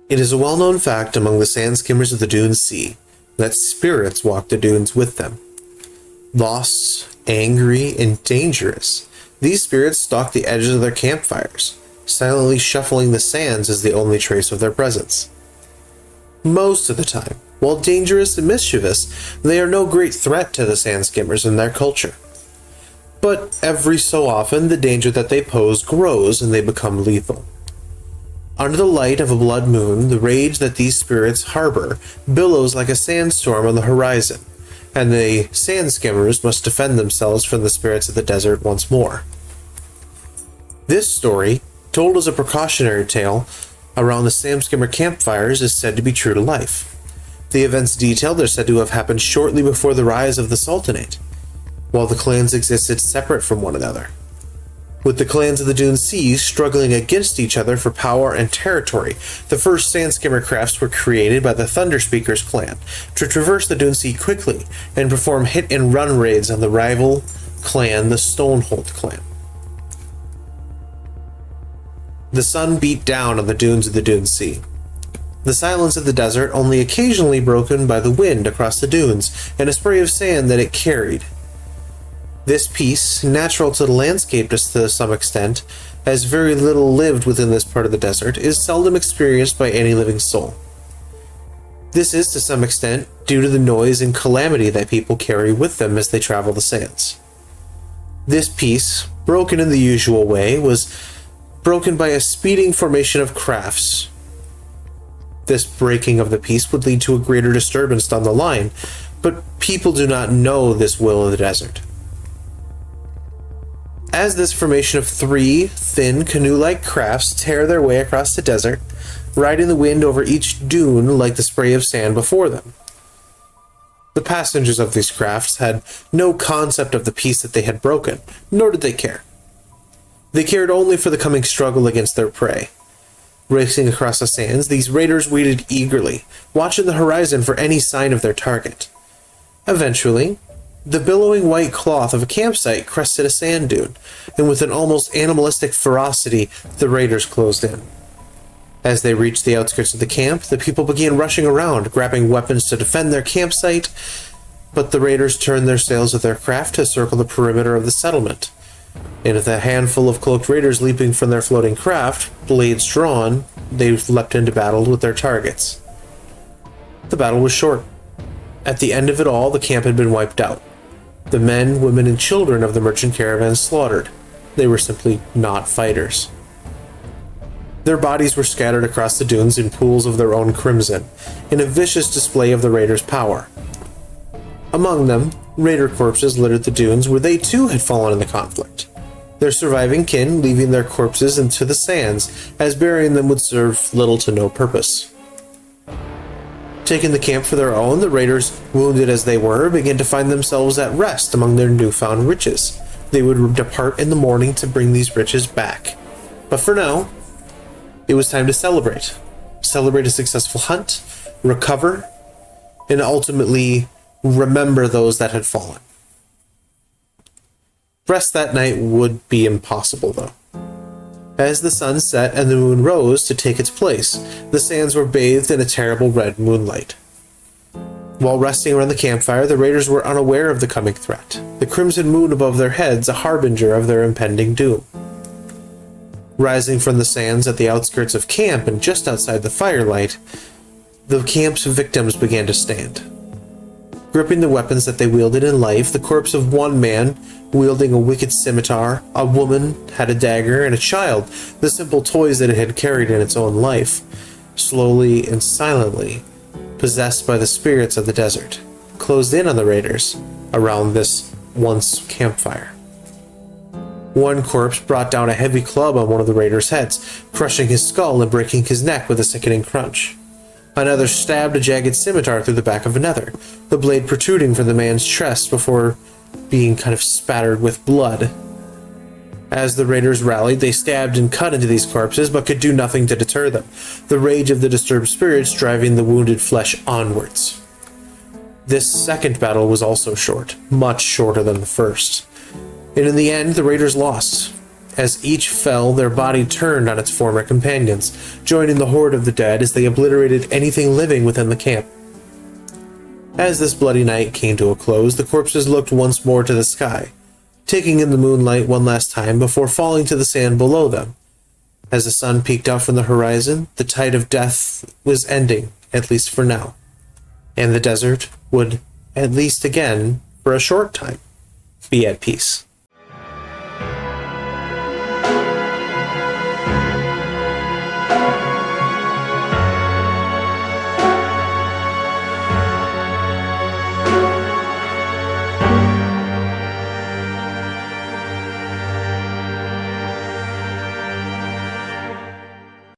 It is a well-known fact among the sand skimmers of the Dune Sea that spirits walk the dunes with them. Lost, angry, and dangerous, these spirits stalk the edges of their campfires, silently shuffling the sands as the only trace of their presence. Most of the time, while dangerous and mischievous, they are no great threat to the sand skimmers and their culture. But every so often, the danger that they pose grows and they become lethal. Under the light of a blood moon, the rage that these spirits harbor billows like a sandstorm on the horizon, and the sand skimmers must defend themselves from the spirits of the desert once more. This story, told as a precautionary tale around the sand skimmer campfires, is said to be true to life. The events detailed are said to have happened shortly before the rise of the Sultanate, while the clans existed separate from one another, with the clans of the Dune Seas struggling against each other for power and territory. The first sand skimmer crafts were created by the Thunder Speakers clan to traverse the Dune Sea quickly and perform hit-and-run raids on the rival clan, the Stonehold clan. The sun beat down on the dunes of the Dune Sea. The silence of the desert only occasionally broken by the wind across the dunes and a spray of sand that it carried. This peace, natural to the landscape to some extent, as very little lived within this part of the desert, is seldom experienced by any living soul. This is to some extent due to the noise and calamity that people carry with them as they travel the sands. This peace, broken in the usual way, was broken by a speeding formation of crafts. This breaking of the peace would lead to a greater disturbance down the line, but people do not know this will of the desert. As this formation of three thin canoe-like crafts tear their way across the desert, riding the wind over each dune like the spray of sand before them. The passengers of these crafts had no concept of the peace that they had broken, nor did they care. They cared only for the coming struggle against their prey. Racing across the sands, these raiders waited eagerly, watching the horizon for any sign of their target. Eventually, the billowing white cloth of a campsite crested a sand dune, and with an almost animalistic ferocity, the raiders closed in. As they reached the outskirts of the camp, the people began rushing around, grabbing weapons to defend their campsite, but the raiders turned their sails of their craft to circle the perimeter of the settlement. And with a handful of cloaked raiders leaping from their floating craft, blades drawn, they leapt into battle with their targets. The battle was short. At the end of it all, the camp had been wiped out. The men, women, and children of the merchant caravan slaughtered. They were simply not fighters. Their bodies were scattered across the dunes in pools of their own crimson, in a vicious display of the raiders' power. Among them, raider corpses littered the dunes where they too had fallen in the conflict, their surviving kin leaving their corpses into the sands, as burying them would serve little to no purpose. Taking the camp for their own, the raiders, wounded as they were, began to find themselves at rest among their newfound riches. They would depart in the morning to bring these riches back. But for now, it was time to celebrate. Celebrate a successful hunt, recover, and ultimately remember those that had fallen. Rest that night would be impossible, though. As the sun set and the moon rose to take its place, the sands were bathed in a terrible red moonlight. While resting around the campfire, the raiders were unaware of the coming threat, the crimson moon above their heads a harbinger of their impending doom. Rising from the sands at the outskirts of camp and just outside the firelight, the camp's victims began to stand. Gripping the weapons that they wielded in life, the corpse of one man wielding a wicked scimitar, a woman had a dagger, and a child, the simple toys that it had carried in its own life, slowly and silently, possessed by the spirits of the desert, closed in on the raiders around this once campfire. One corpse brought down a heavy club on one of the raiders' heads, crushing his skull and breaking his neck with a sickening crunch. Another stabbed a jagged scimitar through the back of another, the blade protruding from the man's chest before being kind of spattered with blood. As the raiders rallied, they stabbed and cut into these corpses, but could do nothing to deter them, the rage of the disturbed spirits driving the wounded flesh onwards. This second battle was also short, much shorter than the first. And in the end, the raiders lost. As each fell, their body turned on its former companions, joining the horde of the dead as they obliterated anything living within the camp. As this bloody night came to a close, the corpses looked once more to the sky, taking in the moonlight one last time before falling to the sand below them. As the sun peeked out from the horizon, the tide of death was ending, at least for now, and the desert would, at least again, for a short time, be at peace.